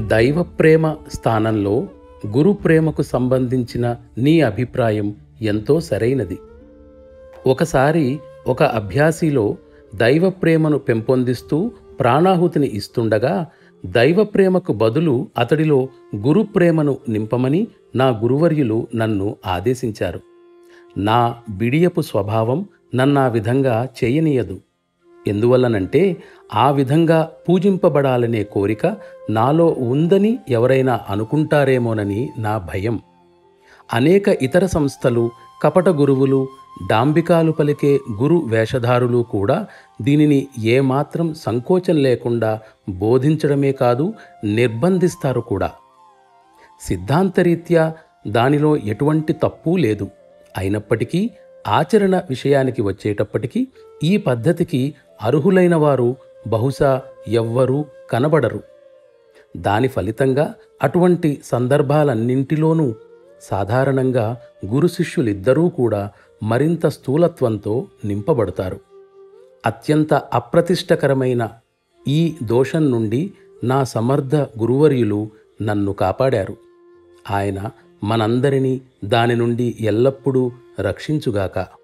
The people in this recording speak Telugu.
దైవ ప్రేమ స్థానంలో గురు ప్రేమకు సంబంధించిన నీ అభిప్రాయం ఎంతో సరైనది. ఒకసారి ఒక అభ్యాసిలో దైవ ప్రేమను పెంపొందిస్తూ ప్రాణాహుతిని ఇస్తుండగా దైవ ప్రేమకు బదులు అతడిలో గురు ప్రేమను నింపమని నా గురువర్యులు నన్ను ఆదేశించారు. నా బిడియపు స్వభావం నన్నా విధంగా చేయనీయదు. ఎందువల్లనంటే ఆ విధంగా పూజింపబడాలనే కోరిక నాలో ఉందని ఎవరైనా అనుకుంటారేమోనని నా భయం. అనేక ఇతర సంస్థలు, కపట గురువులు, డాంబికాలు పలికే గురు వేషధారులు కూడా దీనిని ఏమాత్రం సంకోచం లేకుండా బోధించడమే కాదు, నిర్బంధిస్తారు కూడా. సిద్ధాంతరీత్యా దానిలో ఎటువంటి తప్పూ లేదు. అయినప్పటికీ ఆచరణ విషయానికి వచ్చేటప్పటికీ ఈ పద్ధతికి అర్హులైన వారు బహుశా ఎవ్వరూ కనబడరు. దాని ఫలితంగా అటువంటి సందర్భాలన్నింటిలోనూ సాధారణంగా గురు శిష్యులిద్దరూ కూడా మరింత స్థూలత్వంతో నింపబడతారు. అత్యంత అప్రతిష్టకరమైన ఈ దోషం నుండి నా సమర్థ గురువర్యులు నన్ను కాపాడారు. ఆయన మనందరినీ దాని నుండి ఎల్లప్పుడూ రక్షించుగాక.